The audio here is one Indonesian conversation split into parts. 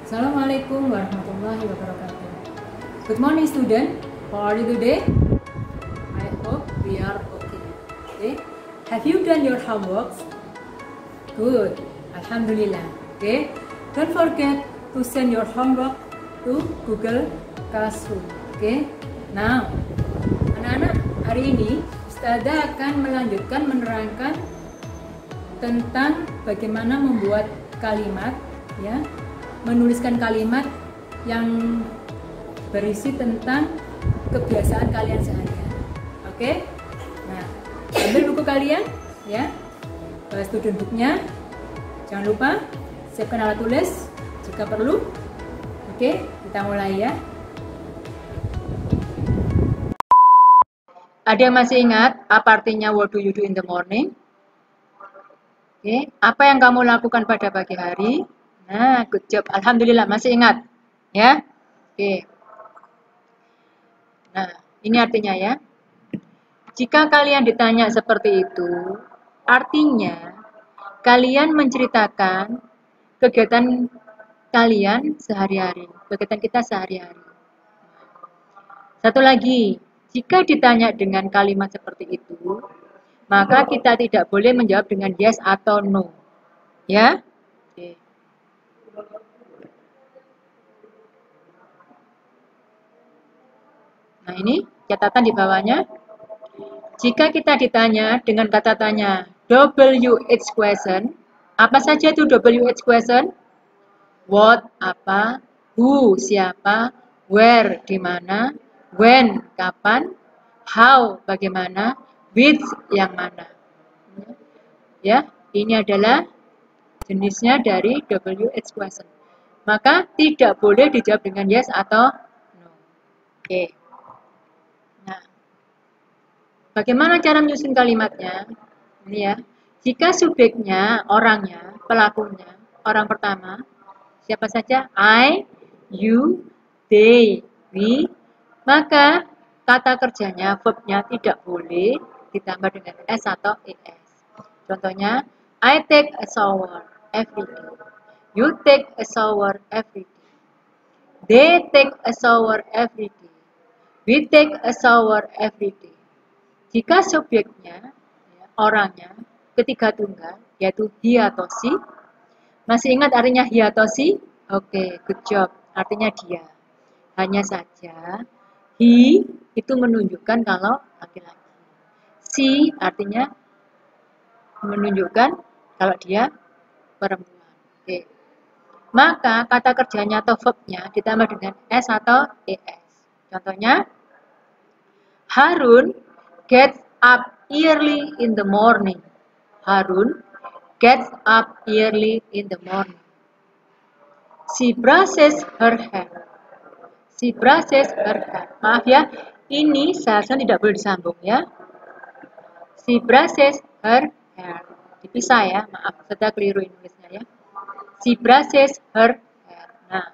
Assalamualaikum warahmatullahi wabarakatuh. Good morning student. How are you today? I hope we are okay. Okay. Have you done your homeworks? Good. Alhamdulillah. Okay. Don't forget to send your homework to Google Classroom. Okay. Now, anak-anak, hari ini Ustazah akan melanjutkan menerangkan tentang bagaimana membuat kalimat, ya, menuliskan kalimat yang berisi tentang kebiasaan kalian sehari-hari. Oke? Nah, ambil buku kalian, ya, student booknya. Jangan lupa siapkan alat tulis jika perlu. Oke, kita mulai ya. Ada yang masih ingat apa artinya what do you do in the morning? Oke, apa yang kamu lakukan pada pagi hari? Nah, good job. Alhamdulillah masih ingat. Ya. Oke. Nah, ini artinya ya. Jika kalian ditanya seperti itu, artinya kalian menceritakan kegiatan kalian sehari-hari, kegiatan kita sehari-hari. Satu lagi, jika ditanya dengan kalimat seperti itu, maka kita tidak boleh menjawab dengan yes atau no. Ya? Oke. Nah, ini catatan di bawahnya. Jika kita ditanya dengan kata tanya WH question, apa saja itu WH question? What, apa, who, siapa, where, di mana, when, kapan, how, bagaimana, which, yang mana. Ya, ini adalah jenisnya dari WH question. Maka tidak boleh dijawab dengan yes atau no. Oke. Nah, bagaimana cara menyusun kalimatnya? Ini ya. Jika subjeknya, orangnya, pelakunya, orang pertama, siapa saja? I, you, they, we, maka kata kerjanya, verbnya tidak boleh ditambah dengan s atau es. Contohnya, I take a shower every day. You take a shower every day. They take a shower every day. We take a shower every day. Jika subjeknya, orangnya, ketiga tunggal, yaitu he atau she. Masih ingat artinya he atau she? Oke, good job. Artinya dia. Hanya saja, he itu menunjukkan kalau laki-laki. She artinya menunjukkan kalau dia perempuan. Oke. Maka kata kerjanya atau verbnya ditambah dengan s atau es. Contohnya, Harun gets up early in the morning. Harun gets up early in the morning. She brushes her hair. She brushes her hair. Maaf ya, ini seharusnya tidak boleh disambung ya. She brushes her hair. Dipisah ya, maaf, saya keliru nulisnya ya. She brushes her hair. Nah,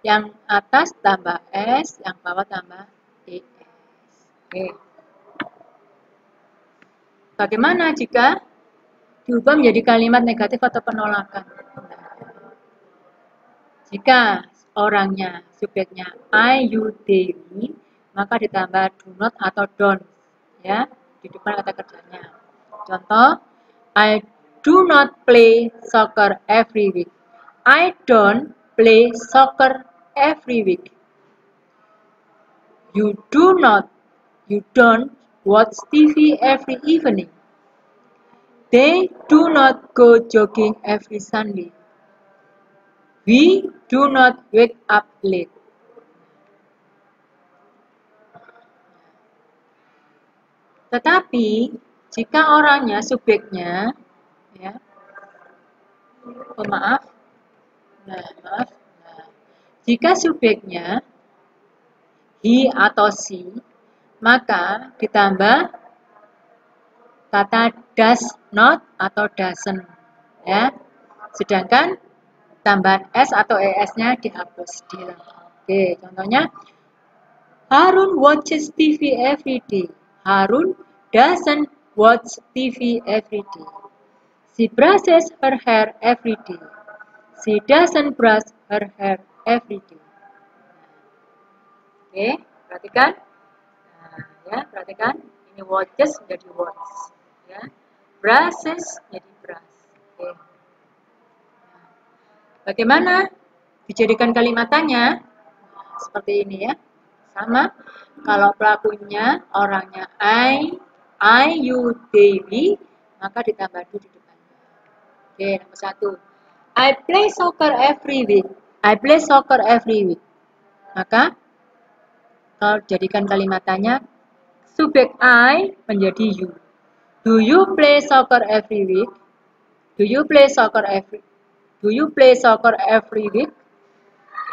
yang atas tambah s, yang bawah tambah es. Oke. Bagaimana jika diubah menjadi kalimat negatif atau penolakan? Jika orangnya, subjeknya I, you, they, we, maka ditambah do not atau don't ya di depan kata kerjanya. Contoh, I do not play soccer every week. I don't play soccer every week. You don't watch TV every evening. They do not go jogging every Sunday. We do not wake up late. Tetapi jika orangnya, subjeknya, ya, jika subjeknya he atau she, maka ditambah kata does not atau doesn't, ya. Sedangkan tambahan s atau es-nya dihapus, dihilangkan. Oke, contohnya Harun watches TV every day. Harun doesn't watch TV every day. She brushes her hair every day. She doesn't brush her hair every day. Oke, perhatikan. Nah, ya, perhatikan. Ini watches menjadi watch. Ya. Brushes jadi brush. Oke. Nah, bagaimana dijadikan kalimat tanya? Nah, seperti ini ya. Sama. Kalau pelakunya orangnya I, you, they, we, maka ditambah do di depannya. Oke, nomor 1. I play soccer every week. I play soccer every week. Maka kalau jadikan kalimat tanya, subjek I menjadi you. Do you play soccer every week? Do you play soccer every week?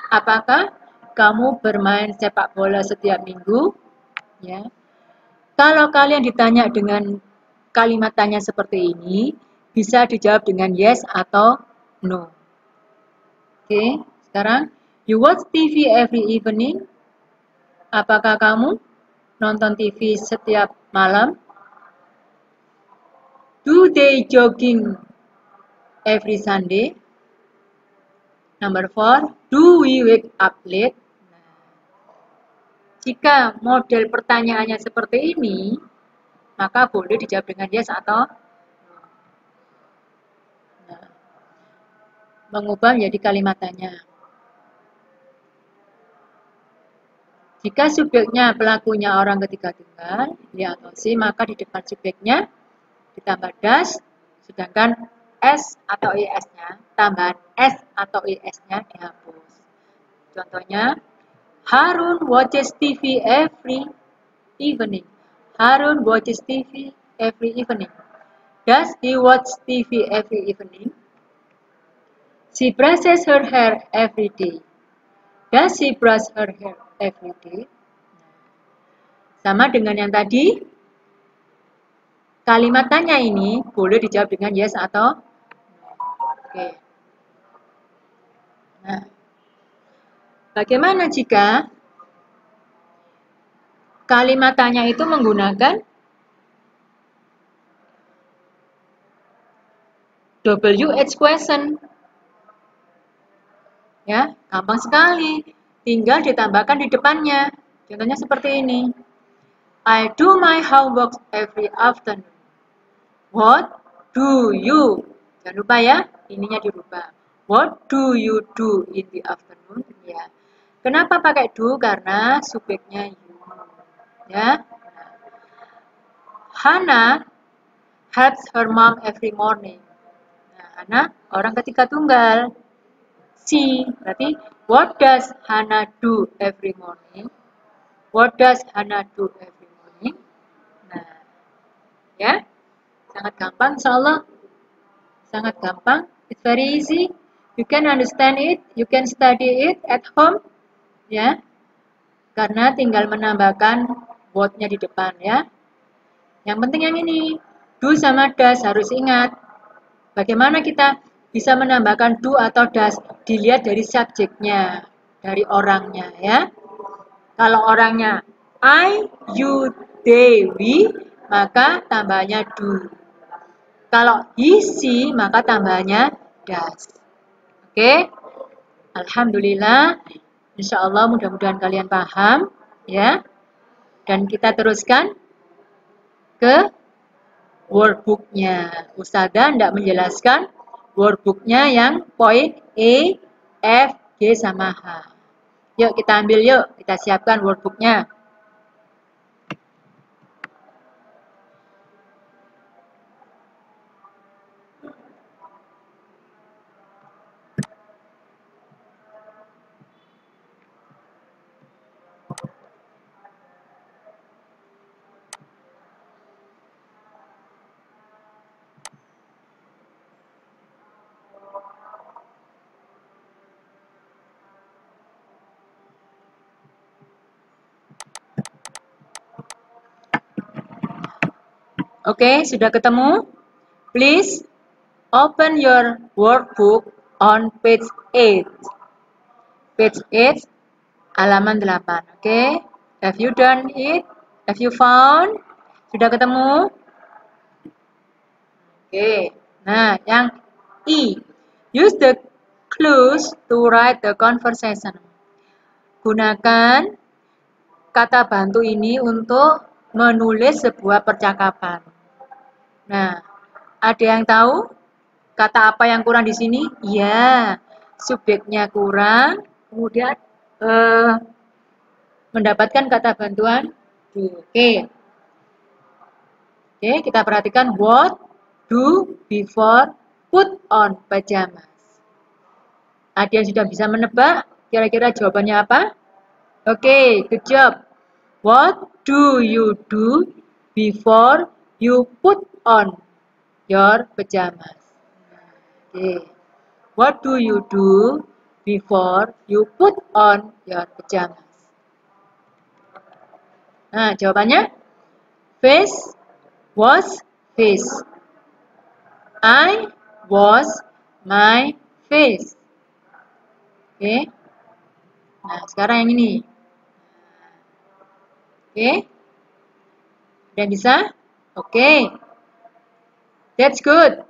Apakah kamu bermain sepak bola setiap minggu? Ya. Kalau kalian ditanya dengan kalimat tanya seperti ini, bisa dijawab dengan yes atau no. Oke, sekarang you watch TV every evening? Apakah kamu nonton TV setiap malam? Do they jogging every Sunday? Number 4, do we wake up late? Nah, jika model pertanyaannya seperti ini, maka boleh dijawab dengan yes atau nah, mengubah menjadi kalimat tanya. Jika subjeknya pelakunya orang ketiga tunggal, dia atau si, maka di depan subjeknya ditambah das, sedangkan s atau is-nya, tambahan s atau is-nya dihapus. Contohnya, Harun watches TV every evening. Harun watches TV every evening. Does he watch TV every evening? She brushes her hair every day. Does she brush her hair every day? Sama dengan yang tadi, kalimat tanya ini boleh dijawab dengan yes atau no. Oke. Nah, bagaimana jika kalimat tanya itu menggunakan WH question? Ya, gampang sekali. Tinggal ditambahkan di depannya. Contohnya seperti ini. I do my homework every afternoon. What do you? Jangan lupa ya, ininya dirubah. What do you do in the afternoon? Ya. Kenapa pakai do? Karena subjeknya you. Ya. Hana helps her mom every morning. Nah, Hana orang ketiga tunggal. She, berarti what does Hana do every morning? What does Hana do every morning? Nah, ya, sangat gampang, insyaallah. Sangat gampang. It's very easy. You can understand it. You can study it at home. Ya, karena tinggal menambahkan what-nya di depan ya. Yang penting yang ini, do sama does harus ingat. Bagaimana kita bisa menambahkan do atau does? Dilihat dari subjeknya, dari orangnya ya. Kalau orangnya I, you, they, we, maka tambahnya do. Kalau he, she, maka tambahnya does. Oke? Alhamdulillah. Insya Allah mudah-mudahan kalian paham ya. Dan kita teruskan ke workbooknya. Ustazah tidak menjelaskan workbooknya yang poin E, F, G, sama H. Yuk kita ambil yuk, kita siapkan workbooknya. Oke, sudah ketemu? Please open your workbook on page 8. Page 8, halaman 8. Oke, have you done it? Have you found? Sudah ketemu? Oke. Nah, yang I. Use the clues to write the conversation. Gunakan kata bantu ini untuk menulis sebuah percakapan. Nah, ada yang tahu kata apa yang kurang di sini? Ya, subjeknya kurang, kemudian mendapatkan kata bantuan do. Oke. Oke, kita perhatikan what do before put on pajamas. Ada yang sudah bisa menebak? Kira-kira jawabannya apa? Oke, good job. What do you do before you put on your pajamas? Oke. What do you do before you put on your pajamas? Nah, jawabannya face, wash, face. I wash my face. Oke. Nah, sekarang yang ini. Oke. Udah bisa? Oke. That's good.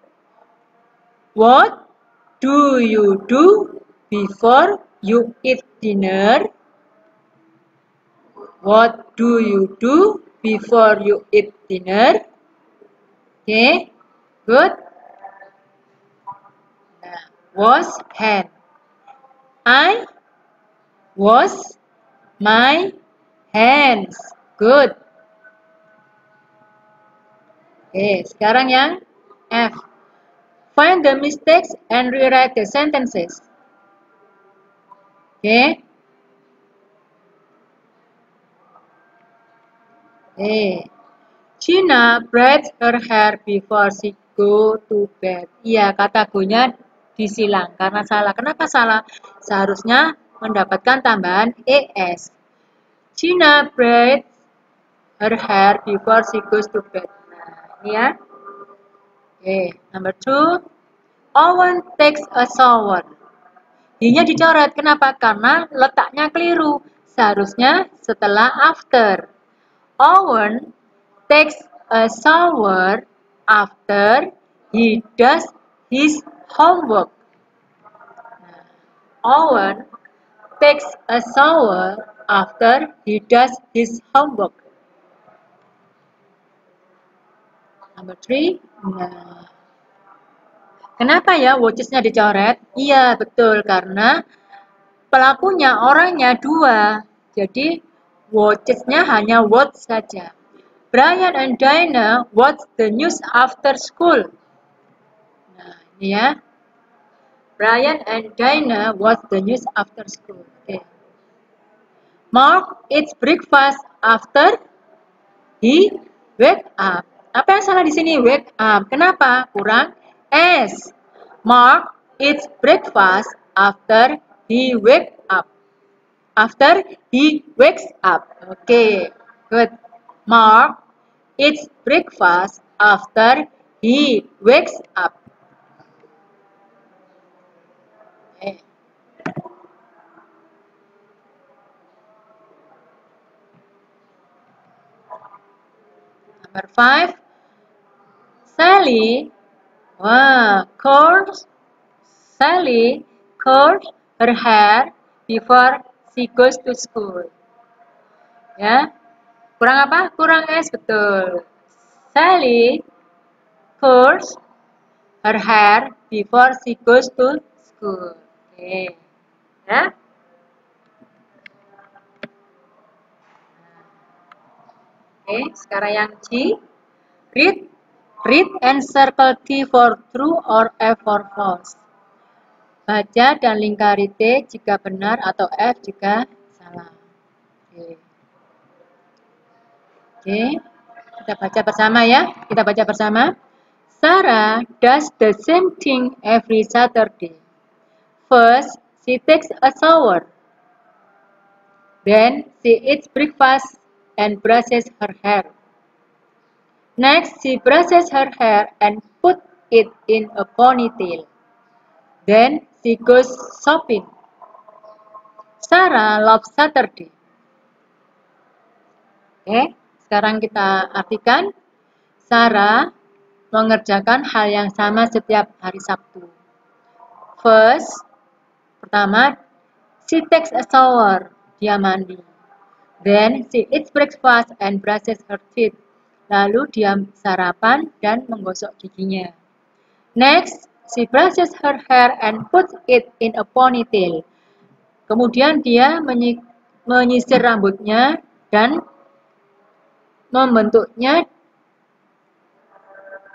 What do you do before you eat dinner? What do you do before you eat dinner? Okay, good. Nah, wash hand. I wash my hands. Good. Oke, sekarang yang F. Find the mistakes and rewrite the sentences. Oke. Gina braids her hair before she go to bed. Iya, kata go-nya disilang karena salah. Kenapa salah? Seharusnya mendapatkan tambahan es. Gina braids her hair before she goes to bed. Nah, ini ya. Number 2. Owen takes a shower. I-nya dicoret. Kenapa? Karena letaknya keliru. Seharusnya setelah after. Owen takes a shower after he does his homework. Owen takes a shower after he does his homework. Number 3. Nah, kenapa ya watches-nya dicoret? Iya, betul. Karena pelakunya orangnya 2. Jadi watches-nya hanya watch saja. Brian and Diana watch the news after school. Nah, ini ya. Brian and Diana watch the news after school. Okay. Mark eats breakfast after he wake up. Apa yang salah di sini? Wake up. Kenapa? Kurang S. Mark eats breakfast after he wake up. After he wakes up. Okay, good. Mark eats breakfast after he wakes up. Okay. Number 5. Sally Sally curls her hair before she goes to school. Ya, kurang apa? Kurang S, betul. Sally curls her hair before she goes to school. Oke, ya. Oke, sekarang yang G. Read and circle T for true or F for false. Baca dan lingkari T jika benar atau F jika salah. Oke, kita baca bersama ya. Kita baca bersama. Sarah does the same thing every Saturday. First, she takes a shower. Then, she eats breakfast and brushes her hair. Next, she brushes her hair and puts it in a ponytail. Then, she goes shopping. Sarah loves Saturday. Oke, sekarang kita artikan. Sarah mengerjakan hal yang sama setiap hari Sabtu. First, pertama, she takes a shower, dia mandi. Then she eats breakfast and brushes her teeth. Lalu dia sarapan dan menggosok giginya. Next, she brushes her hair and puts it in a ponytail. Kemudian dia menyisir rambutnya dan membentuknya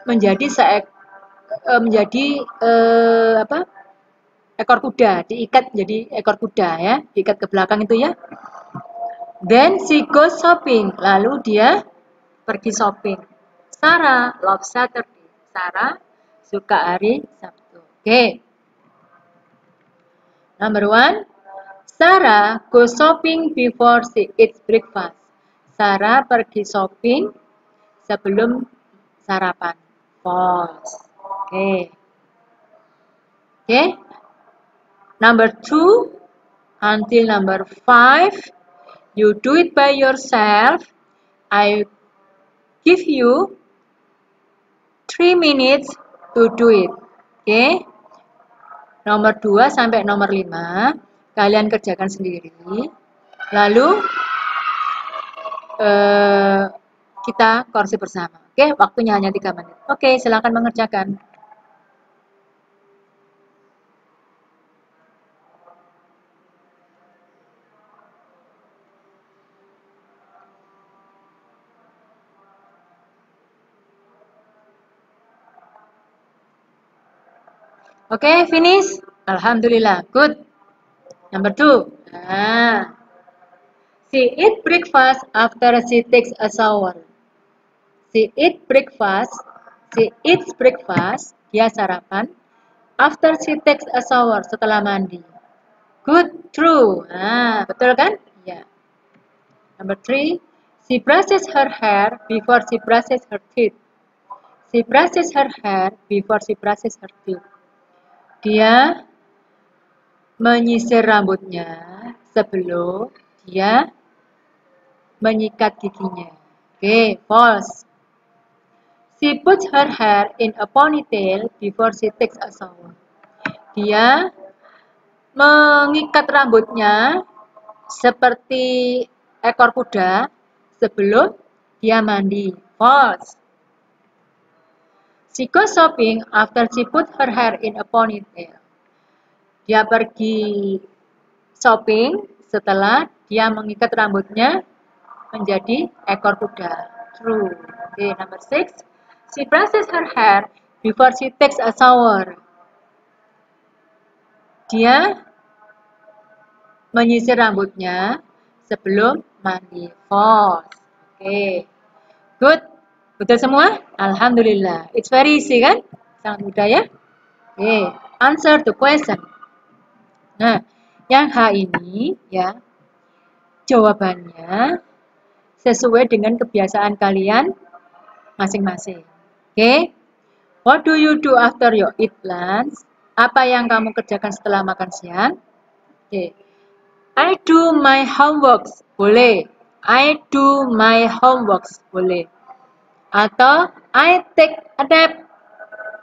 menjadi ekor kuda, diikat jadi ekor kuda ya, diikat ke belakang itu ya. Then she goes shopping, lalu dia pergi shopping. Sarah loves Saturday. Sarah suka hari Sabtu. Okay. Number 1, Sarah goes shopping before she eats breakfast. Sarah pergi shopping sebelum sarapan. False. Okay. Okay. Number 2 until number 5, you do it by yourself. I give you 3 minutes to do it. Okay. Nomor 2 sampai nomor 5, kalian kerjakan sendiri. Lalu kita koreksi bersama. Oke, waktunya hanya 3 menit. Oke, silakan mengerjakan. Oke, finish. Alhamdulillah, good. Number 2. She eats breakfast after she takes a shower. She eats breakfast. Dia sarapan. After she takes a shower, setelah mandi. Good, true. Betul kan? Ya. Number 3. She brushes her hair before she brushes her teeth. She brushes her hair before she brushes her teeth. Dia menyisir rambutnya sebelum dia menyikat giginya. Okay, false. She puts her hair in a ponytail before she takes a shower. Dia mengikat rambutnya seperti ekor kuda sebelum dia mandi. False. She goes shopping after she put her hair in a ponytail. Dia pergi shopping setelah dia mengikat rambutnya menjadi ekor kuda. True. Okay, number 6. She brushes her hair before she takes a shower. Dia menyisir rambutnya sebelum mandi. False. Okay. Good. Betul semua? Alhamdulillah. It's very easy kan? Sangat mudah ya. Okay. Answer the question. Nah, yang H ini ya, jawabannya sesuai dengan kebiasaan kalian masing-masing. Oke? What do you do after you eat lunch? Apa yang kamu kerjakan setelah makan siang? Oke. I do my homeworks. Boleh. I do my homeworks. Boleh. Atau I take a nap.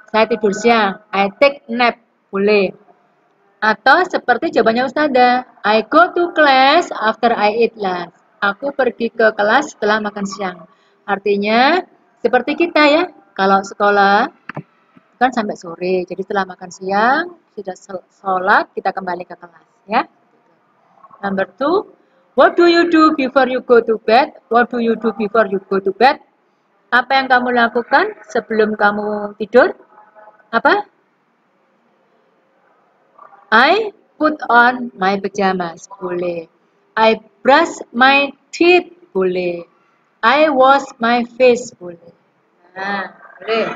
Saya tidur siang. I take a nap. Boleh. Atau seperti jawabannya Ustazah, I go to class after I eat lunch. Aku pergi ke kelas setelah makan siang. Artinya seperti kita ya, kalau sekolah kan sampai sore. Jadi setelah makan siang, sudah sholat, kita kembali ke kelas ya. Number 2, what do you do before you go to bed? What do you do before you go to bed? Apa yang kamu lakukan sebelum kamu tidur? Apa? I put on my pajamas, boleh. I brush my teeth, boleh. I wash my face, boleh. Nah, boleh.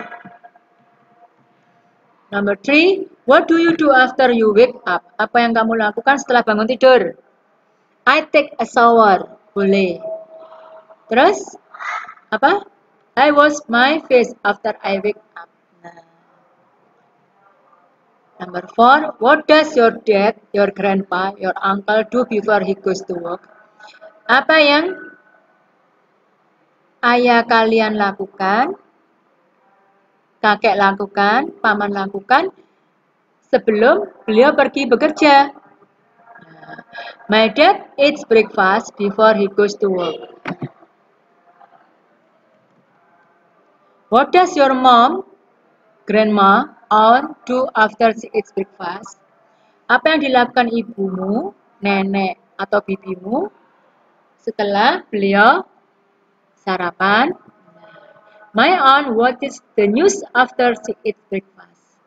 Number 3, what do you do after you wake up? Apa yang kamu lakukan setelah bangun tidur? I take a shower, boleh. Terus, apa? I wash my face after I wake up. Number 4, what does your dad, your grandpa, your uncle do before he goes to work? Apa yang ayah kalian lakukan kakek lakukan, paman lakukan sebelum beliau pergi bekerja. My dad eats breakfast before he goes to work. What does your mom, grandma, or do after she eats breakfast? Apa yang dilakukan ibumu, nenek, atau bibimu setelah beliau sarapan? My aunt watches the news after she eats breakfast.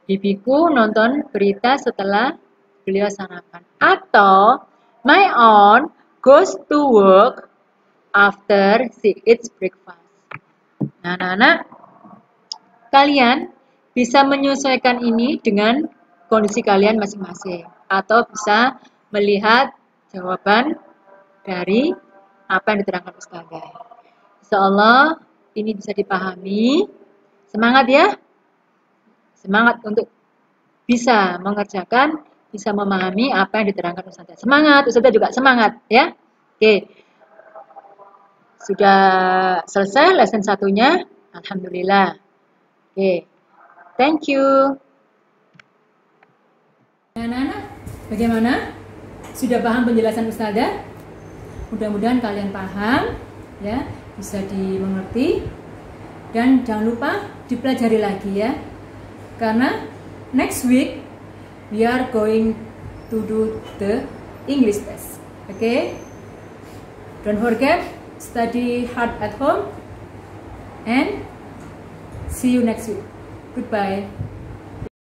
Bibiku nonton berita setelah beliau sarapan. Atau my aunt goes to work after she eats breakfast. Nah, anak-anak, kalian bisa menyesuaikan ini dengan kondisi kalian masing-masing. Atau bisa melihat jawaban dari apa yang diterangkan Ustazah. Insyaallah ini bisa dipahami. Semangat ya. Semangat untuk bisa mengerjakan, bisa memahami apa yang diterangkan Ustazah. Semangat, Ustazah juga semangat ya. Oke. Sudah selesai lesson satunya. Alhamdulillah. Oke. Thank you. Anak-anak, bagaimana? Sudah paham penjelasan Ustazah? Mudah-mudahan kalian paham ya, bisa dimengerti. Dan jangan lupa dipelajari lagi ya. Karena next week we are going to do the English test. Okay? Don't forget, study hard at home and see you next week. Goodbye.